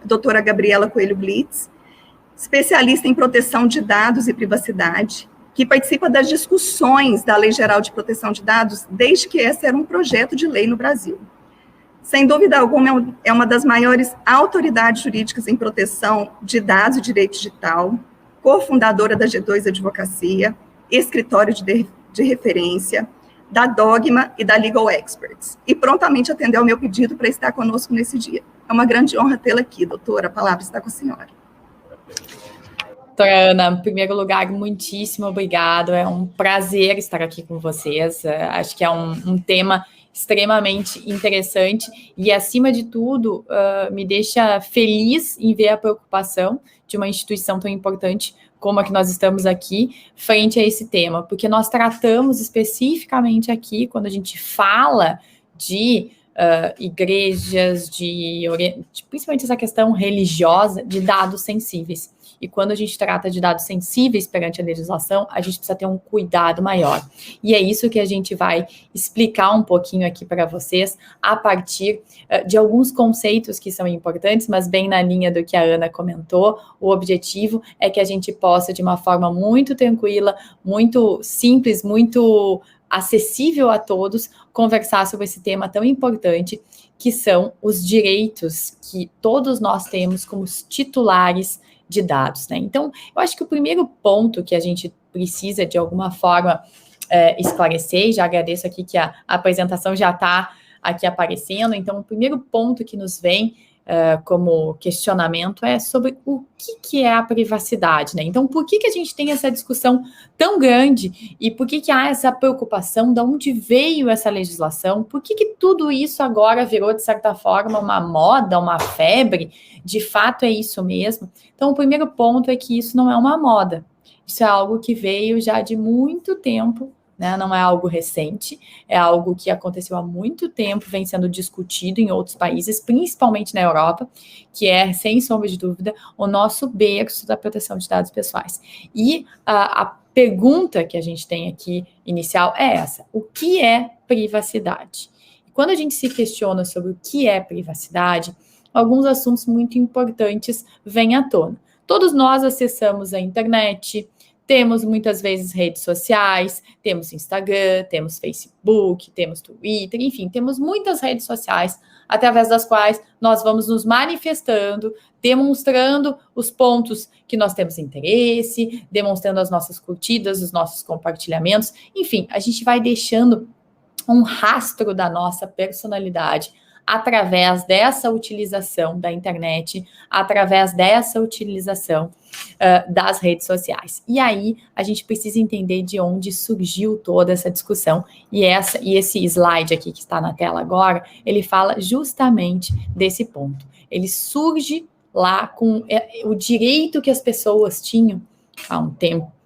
doutora Gabriela Coelho Blitz, especialista em proteção de dados e privacidade, que participa das discussões da Lei Geral de Proteção de Dados desde que essa era um projeto de lei no Brasil. Sem dúvida alguma, é uma das maiores autoridades jurídicas em proteção de dados e direito digital, cofundadora da G2 Advocacia, escritório de referência, da Dogma e da Legal Experts, e prontamente atendeu ao meu pedido para estar conosco nesse dia. É uma grande honra tê-la aqui, doutora, a palavra está com a senhora. Doutora Ana, em primeiro lugar, muitíssimo obrigado, é um prazer estar aqui com vocês, acho que é um tema extremamente interessante e, acima de tudo, me deixa feliz em ver a preocupação de uma instituição tão importante como a que nós estamos aqui, frente a esse tema, porque nós tratamos especificamente aqui, quando a gente fala de igrejas, principalmente essa questão religiosa, de dados sensíveis. E quando a gente trata de dados sensíveis perante a legislação, a gente precisa ter um cuidado maior. E é isso que a gente vai explicar um pouquinho aqui para vocês, a partir de alguns conceitos que são importantes, mas bem na linha do que a Ana comentou, o objetivo é que a gente possa, de uma forma muito tranquila, muito simples, muito acessível a todos, conversar sobre esse tema tão importante, que são os direitos que todos nós temos como titulares de dados, né? Então, eu acho que o primeiro ponto que a gente precisa, de alguma forma, esclarecer, e já agradeço aqui que a apresentação já está aqui aparecendo, então, o primeiro ponto que nos vem como questionamento é sobre o que é a privacidade, né? Então, por que a gente tem essa discussão tão grande e por que há essa preocupação, de onde veio essa legislação, por que tudo isso agora virou, de certa forma, uma moda, uma febre? De fato é isso mesmo? Então, o primeiro ponto é que isso não é uma moda, isso é algo que veio já de muito tempo, né? Não é algo recente, é algo que aconteceu há muito tempo, vem sendo discutido em outros países, principalmente na Europa, que é, sem sombra de dúvida, o nosso berço da proteção de dados pessoais. E a pergunta que a gente tem aqui, inicial, é essa: o que é privacidade? E quando a gente se questiona sobre o que é privacidade, alguns assuntos muito importantes vêm à tona. Todos nós acessamos a internet, temos muitas vezes redes sociais, temos Instagram, temos Facebook, temos Twitter, enfim, temos muitas redes sociais através das quais nós vamos nos manifestando, demonstrando os pontos que nós temos interesse, demonstrando as nossas curtidas, os nossos compartilhamentos, enfim, a gente vai deixando um rastro da nossa personalidade através dessa utilização da internet, através dessa utilização das redes sociais. E aí, a gente precisa entender de onde surgiu toda essa discussão, e esse slide aqui que está na tela agora, ele fala justamente desse ponto. Ele surge lá com o direito que as pessoas tinham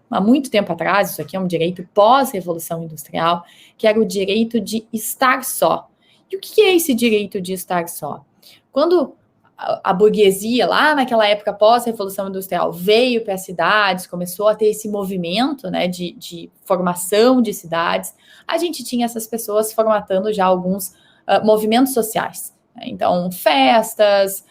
há muito tempo atrás, isso aqui é um direito pós-revolução industrial, que era o direito de estar só. E o que é esse direito de estar só? Quando a burguesia, lá naquela época pós-revolução industrial, veio para as cidades, começou a ter esse movimento, né, de formação de cidades, a gente tinha essas pessoas formatando já alguns movimentos sociais. Né? Então, festas,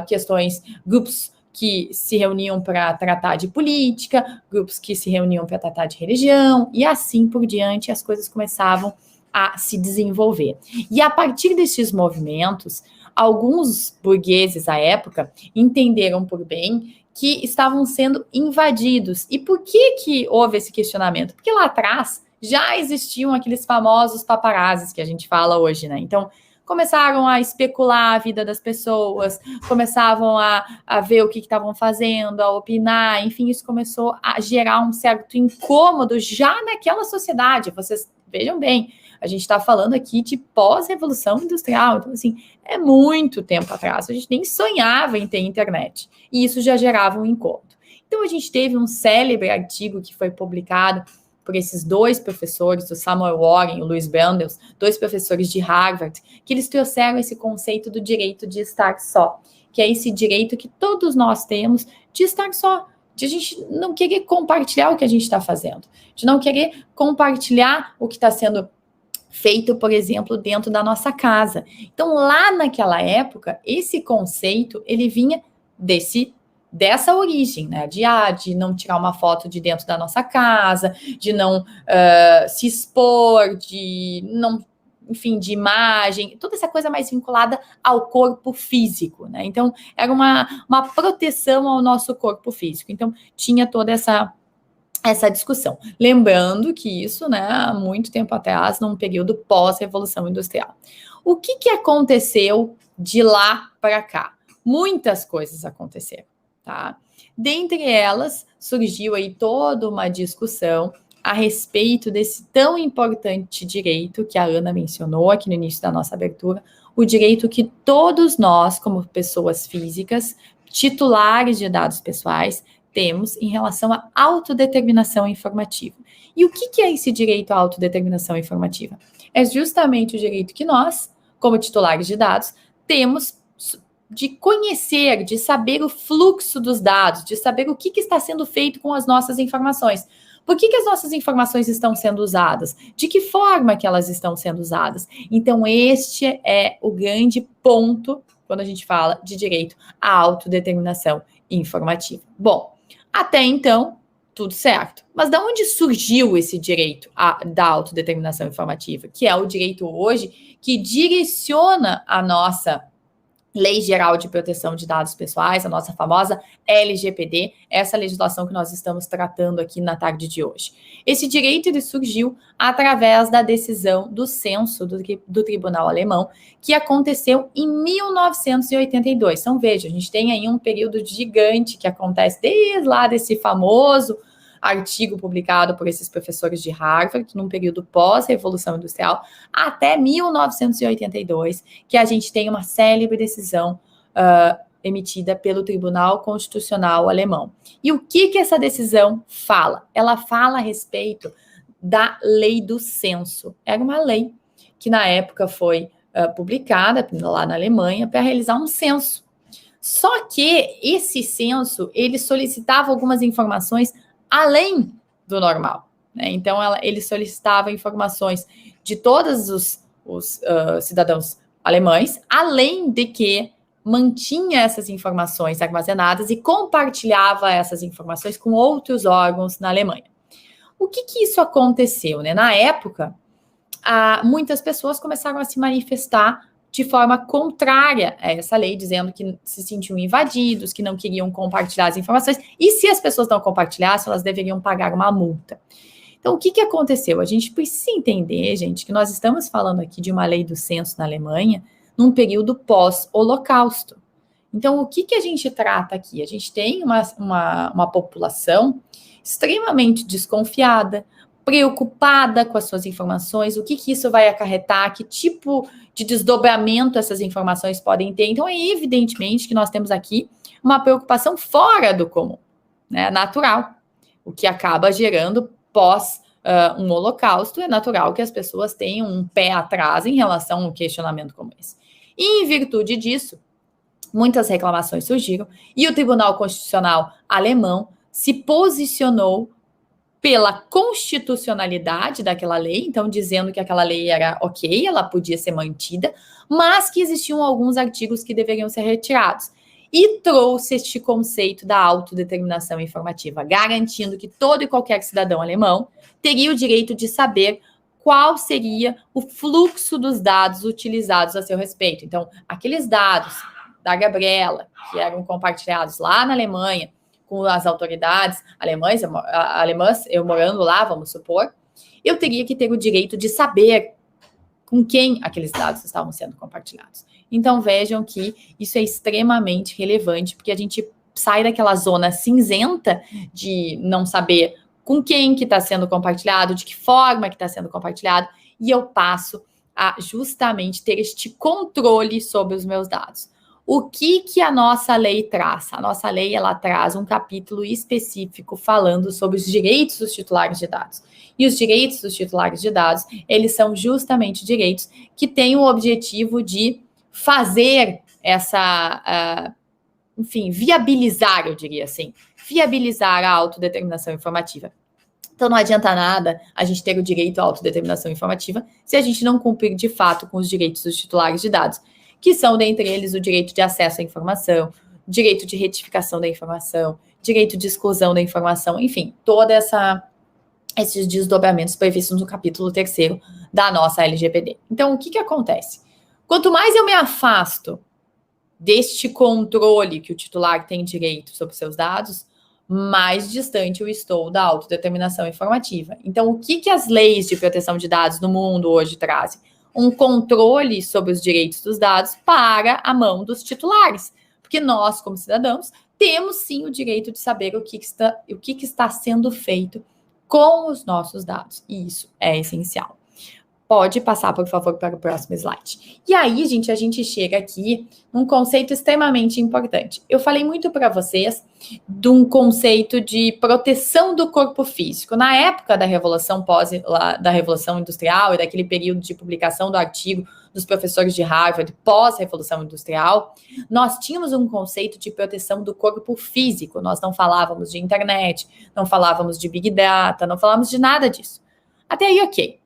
questões, grupos que se reuniam para tratar de política, grupos que se reuniam para tratar de religião, e assim por diante as coisas começavam a se desenvolver. E a partir desses movimentos, alguns burgueses à época entenderam por bem que estavam sendo invadidos. E por que houve esse questionamento? Porque lá atrás já existiam aqueles famosos paparazzis que a gente fala hoje, né? Então, começaram a especular a vida das pessoas, começavam a ver o que estavam fazendo, a opinar, enfim, isso começou a gerar um certo incômodo já naquela sociedade. Vocês vejam bem, a gente está falando aqui de pós-revolução industrial, então, assim, é muito tempo atrás, a gente nem sonhava em ter internet, e isso já gerava um incômodo. Então, a gente teve um célebre artigo que foi publicado por esses dois professores, o Samuel Warren e o Louis Brandeis, dois professores de Harvard, que eles trouxeram esse conceito do direito de estar só, que é esse direito que todos nós temos de estar só, de a gente não querer compartilhar o que a gente está fazendo, de não querer compartilhar o que está sendo feito, por exemplo, dentro da nossa casa. Então, lá naquela época, esse conceito, ele vinha dessa origem, né? De não tirar uma foto de dentro da nossa casa, de não se expor, de não, enfim, de imagem, toda essa coisa mais vinculada ao corpo físico, né? Então, era uma proteção ao nosso corpo físico. Então, tinha toda essa discussão. Lembrando que isso, né, há muito tempo atrás, num período pós-revolução industrial. O que aconteceu de lá para cá? Muitas coisas aconteceram, tá? Dentre elas, surgiu aí toda uma discussão a respeito desse tão importante direito que a Ana mencionou aqui no início da nossa abertura, o direito que todos nós, como pessoas físicas, titulares de dados pessoais, temos em relação à autodeterminação informativa. E o que é esse direito à autodeterminação informativa? É justamente o direito que nós, como titulares de dados, temos de conhecer, de saber o fluxo dos dados, de saber o que está sendo feito com as nossas informações. Por que as nossas informações estão sendo usadas? De que forma que elas estão sendo usadas? Então, este é o grande ponto quando a gente fala de direito à autodeterminação informativa. Bom, até então, tudo certo. Mas de onde surgiu esse direito da autodeterminação informativa? Que é o direito hoje que direciona a nossa Lei Geral de Proteção de Dados Pessoais, a nossa famosa LGPD, essa legislação que nós estamos tratando aqui na tarde de hoje. Esse direito ele surgiu através da decisão do censo do Tribunal Alemão, que aconteceu em 1982. Então, veja, a gente tem aí um período gigante que acontece desde lá desse famoso artigo publicado por esses professores de Harvard, num período pós-revolução industrial, até 1982, que a gente tem uma célebre decisão emitida pelo Tribunal Constitucional Alemão. E o que essa decisão fala? Ela fala a respeito da lei do censo. Era uma lei que na época foi publicada lá na Alemanha para realizar um censo. Só que esse censo, ele solicitava algumas informações além do normal, né? Então, ele solicitava informações de todos os cidadãos alemães, além de que mantinha essas informações armazenadas e compartilhava essas informações com outros órgãos na Alemanha. O que isso aconteceu, né? Na época, muitas pessoas começaram a se manifestar de forma contrária a essa lei, dizendo que se sentiam invadidos, que não queriam compartilhar as informações, e se as pessoas não compartilhassem, elas deveriam pagar uma multa. Então, o que aconteceu? A gente precisa entender, gente, que nós estamos falando aqui de uma lei do censo na Alemanha num período pós-Holocausto. Então, o que a gente trata aqui? A gente tem uma população extremamente desconfiada, preocupada com as suas informações, o que isso vai acarretar, que tipo de desdobramento essas informações podem ter. Então, é evidentemente que nós temos aqui uma preocupação fora do comum, né, natural, o que acaba gerando pós um holocausto, é natural que as pessoas tenham um pé atrás em relação a um questionamento como esse. E, em virtude disso, muitas reclamações surgiram e o Tribunal Constitucional Alemão se posicionou pela constitucionalidade daquela lei, então dizendo que aquela lei era ok, ela podia ser mantida, mas que existiam alguns artigos que deveriam ser retirados. E trouxe este conceito da autodeterminação informativa, garantindo que todo e qualquer cidadão alemão teria o direito de saber qual seria o fluxo dos dados utilizados a seu respeito. Então, aqueles dados da Gabriela, que eram compartilhados lá na Alemanha, com as autoridades alemãs, eu morando lá, vamos supor, eu teria que ter o direito de saber com quem aqueles dados estavam sendo compartilhados. Então, vejam que isso é extremamente relevante, porque a gente sai daquela zona cinzenta de não saber com quem que está sendo compartilhado, de que forma que está sendo compartilhado, e eu passo a justamente ter este controle sobre os meus dados. O que a nossa lei traz? A nossa lei, ela traz um capítulo específico falando sobre os direitos dos titulares de dados. E os direitos dos titulares de dados, eles são justamente direitos que têm o objetivo de fazer enfim, viabilizar, eu diria assim, viabilizar a autodeterminação informativa. Então, não adianta nada a gente ter o direito à autodeterminação informativa se a gente não cumprir, de fato, com os direitos dos titulares de dados, que são, dentre eles, o direito de acesso à informação, direito de retificação da informação, direito de exclusão da informação, enfim, esses desdobramentos previstos no capítulo 3º da nossa LGPD. Então, o que acontece? Quanto mais eu me afasto deste controle que o titular tem direito sobre seus dados, mais distante eu estou da autodeterminação informativa. Então, o que as leis de proteção de dados no mundo hoje trazem? Um controle sobre os direitos dos dados para a mão dos titulares. Porque nós, como cidadãos, temos sim o direito de saber o que está sendo feito com os nossos dados. E isso é essencial. Pode passar, por favor, para o próximo slide. E aí, gente, a gente chega aqui num conceito extremamente importante. Eu falei muito para vocês de um conceito de proteção do corpo físico. Na época da Revolução da Revolução Industrial e daquele período de publicação do artigo dos professores de Harvard pós-Revolução Industrial, nós tínhamos um conceito de proteção do corpo físico. Nós não falávamos de internet, não falávamos de Big Data, não falávamos de nada disso. Até aí, ok.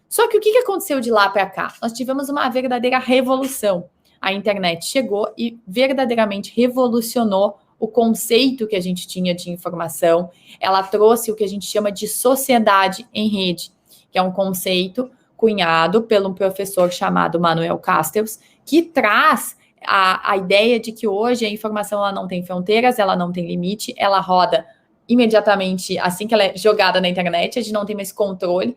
Só que o que aconteceu de lá para cá? Nós tivemos uma verdadeira revolução. A internet chegou e verdadeiramente revolucionou o conceito que a gente tinha de informação. Ela trouxe o que a gente chama de sociedade em rede, que é um conceito cunhado por um professor chamado Manuel Castells, que traz a ideia de que hoje a informação ela não tem fronteiras, ela não tem limite, ela roda imediatamente assim que ela é jogada na internet, a gente não tem mais controle.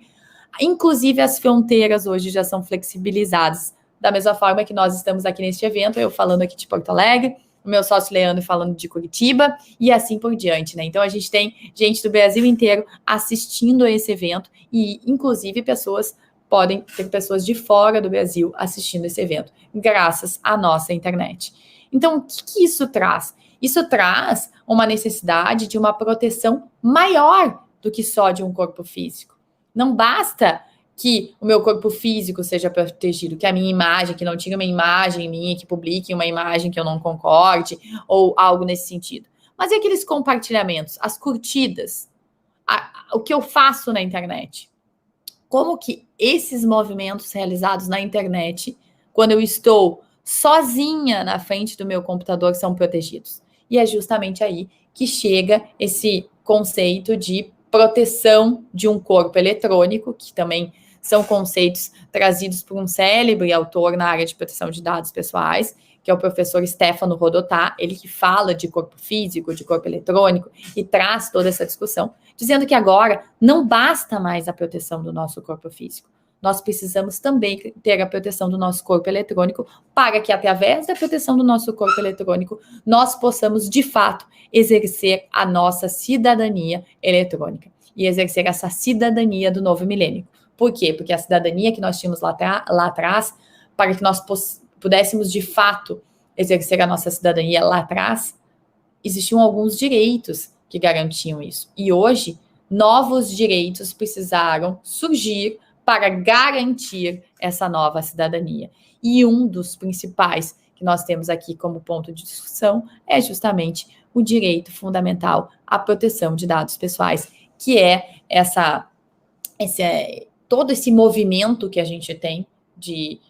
Inclusive, as fronteiras hoje já são flexibilizadas. Da mesma forma que nós estamos aqui neste evento, eu falando aqui de Porto Alegre, o meu sócio Leandro falando de Curitiba, e assim por diante, né? Então, a gente tem gente do Brasil inteiro assistindo a esse evento, e, inclusive, podem ter pessoas de fora do Brasil assistindo esse evento, graças à nossa internet. Então, o que isso traz? Isso traz uma necessidade de uma proteção maior do que só de um corpo físico. Não basta que o meu corpo físico seja protegido, que a minha imagem, que não tire uma imagem minha, que publique uma imagem que eu não concorde, ou algo nesse sentido. Mas e aqueles compartilhamentos, as curtidas, o que eu faço na internet? Como que esses movimentos realizados na internet, quando eu estou sozinha na frente do meu computador, são protegidos? E é justamente aí que chega esse conceito de proteção de um corpo eletrônico, que também são conceitos trazidos por um célebre autor na área de proteção de dados pessoais, que é o professor Stefano Rodotà, ele que fala de corpo físico, de corpo eletrônico, e traz toda essa discussão, dizendo que agora não basta mais a proteção do nosso corpo físico. Nós precisamos também ter a proteção do nosso corpo eletrônico para que, através da proteção do nosso corpo eletrônico, nós possamos, de fato, exercer a nossa cidadania eletrônica e exercer essa cidadania do novo milênio. Por quê? Porque a cidadania que nós tínhamos lá atrás, para que nós pudéssemos, de fato, exercer a nossa cidadania lá atrás, existiam alguns direitos que garantiam isso. E hoje, novos direitos precisaram surgir para garantir essa nova cidadania. E um dos principais que nós temos aqui como ponto de discussão é justamente o direito fundamental à proteção de dados pessoais, que é todo esse movimento que a gente tem de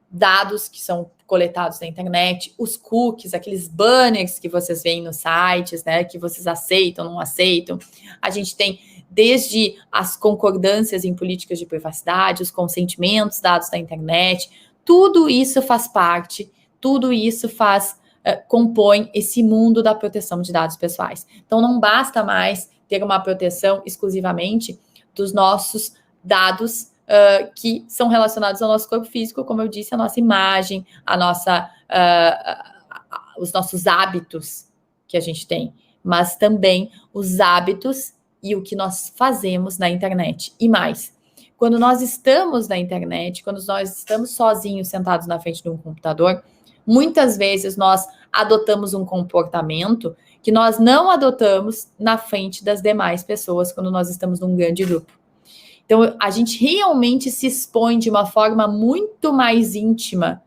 dados que são coletados na internet, os cookies, aqueles banners que vocês veem nos sites, né, que vocês aceitam, não aceitam. A gente tem desde as concordâncias em políticas de privacidade, os consentimentos dados na internet, tudo isso faz parte, tudo isso compõe esse mundo da proteção de dados pessoais. Então, não basta mais ter uma proteção exclusivamente dos nossos dados que são relacionados ao nosso corpo físico, como eu disse, a nossa imagem, os nossos hábitos que a gente tem, mas também os hábitos e o que nós fazemos na internet. E mais, quando nós estamos na internet, quando nós estamos sozinhos, sentados na frente de um computador, muitas vezes nós adotamos um comportamento que nós não adotamos na frente das demais pessoas quando nós estamos num grande grupo. Então, a gente realmente se expõe de uma forma muito mais íntima,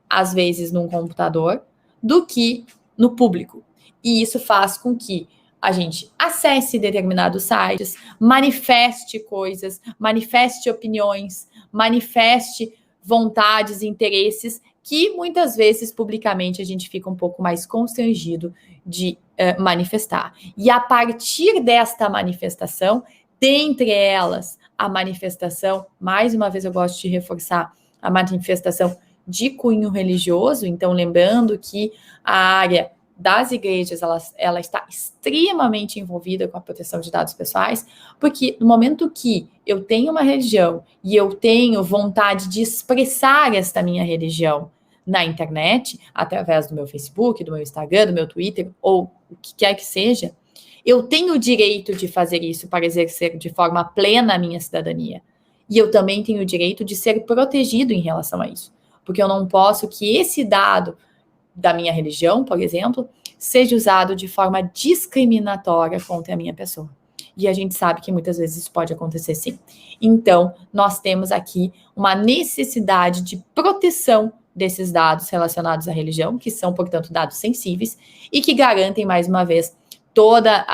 às vezes, num computador, do que no público. E isso faz com que a gente acesse determinados sites, manifeste coisas, manifeste opiniões, manifeste vontades e interesses que muitas vezes publicamente a gente fica um pouco mais constrangido de manifestar. E a partir desta manifestação, dentre elas, a manifestação, mais uma vez eu gosto de reforçar, a manifestação de cunho religioso, então lembrando que a área das igrejas, ela está extremamente envolvida com a proteção de dados pessoais, porque no momento que eu tenho uma religião e eu tenho vontade de expressar esta minha religião na internet, através do meu Facebook, do meu Instagram, do meu Twitter, ou o que quer que seja, eu tenho o direito de fazer isso para exercer de forma plena a minha cidadania. E eu também tenho o direito de ser protegido em relação a isso. Porque eu não posso que esse dado da minha religião, por exemplo, seja usado de forma discriminatória contra a minha pessoa. E a gente sabe que muitas vezes isso pode acontecer sim. Então, nós temos aqui uma necessidade de proteção desses dados relacionados à religião, que são, portanto, dados sensíveis e que garantem, mais uma vez, toda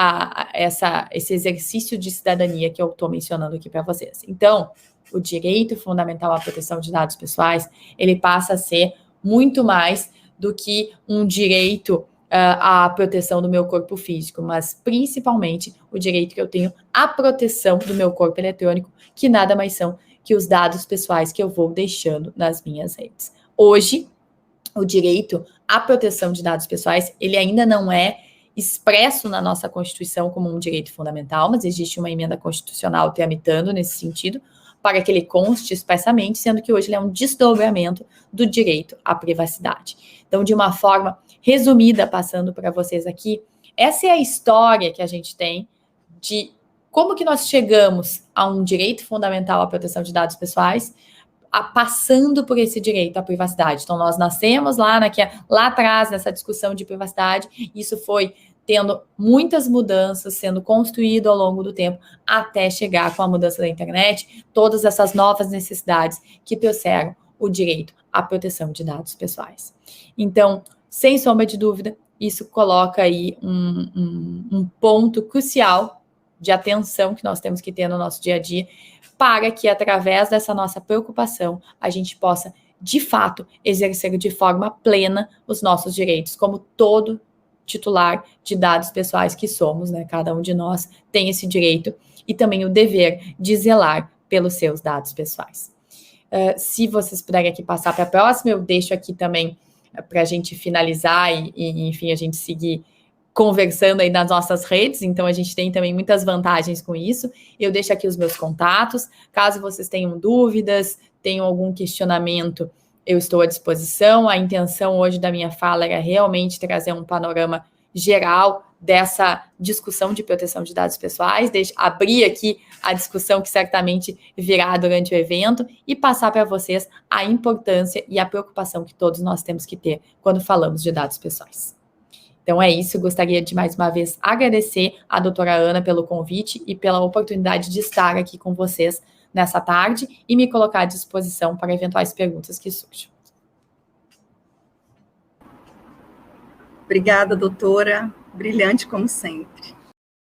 esse exercício de cidadania que eu estou mencionando aqui para vocês. Então, o direito fundamental à proteção de dados pessoais, ele passa a ser muito mais do que um direito à proteção do meu corpo físico, mas principalmente o direito que eu tenho à proteção do meu corpo eletrônico, que nada mais são que os dados pessoais que eu vou deixando nas minhas redes. Hoje, o direito à proteção de dados pessoais, ele ainda não é expresso na nossa Constituição como um direito fundamental, mas existe uma emenda constitucional tramitando nesse sentido, para que ele conste expressamente, sendo que hoje ele é um desdobramento do direito à privacidade. Então, de uma forma resumida, passando para vocês aqui, essa é a história que a gente tem de como que nós chegamos a um direito fundamental à proteção de dados pessoais, passando por esse direito à privacidade. Então, nós nascemos lá atrás, nessa discussão de privacidade, isso foi tendo muitas mudanças, sendo construído ao longo do tempo, até chegar com a mudança da internet, todas essas novas necessidades que trouxeram o direito à proteção de dados pessoais. Então, sem sombra de dúvida, isso coloca aí um ponto crucial de atenção que nós temos que ter no nosso dia a dia, para que, através dessa nossa preocupação, a gente possa, de fato, exercer de forma plena os nossos direitos, como todo titular de dados pessoais que somos, né? Cada um de nós tem esse direito e também o dever de zelar pelos seus dados pessoais. Se vocês puderem aqui passar para a próxima, eu deixo aqui também para a gente finalizar e, enfim, a gente seguir conversando aí nas nossas redes, então a gente tem também muitas vantagens com isso. Eu deixo aqui os meus contatos, caso vocês tenham dúvidas, tenham algum questionamento, eu estou à disposição. A intenção hoje da minha fala era realmente trazer um panorama geral dessa discussão de proteção de dados pessoais, abrir aqui a discussão que certamente virá durante o evento e passar para vocês a importância e a preocupação que todos nós temos que ter quando falamos de dados pessoais. Então é isso, gostaria de mais uma vez agradecer à doutora Ana pelo convite e pela oportunidade de estar aqui com vocês nessa tarde e me colocar à disposição para eventuais perguntas que surjam. Obrigada, doutora. Brilhante como sempre.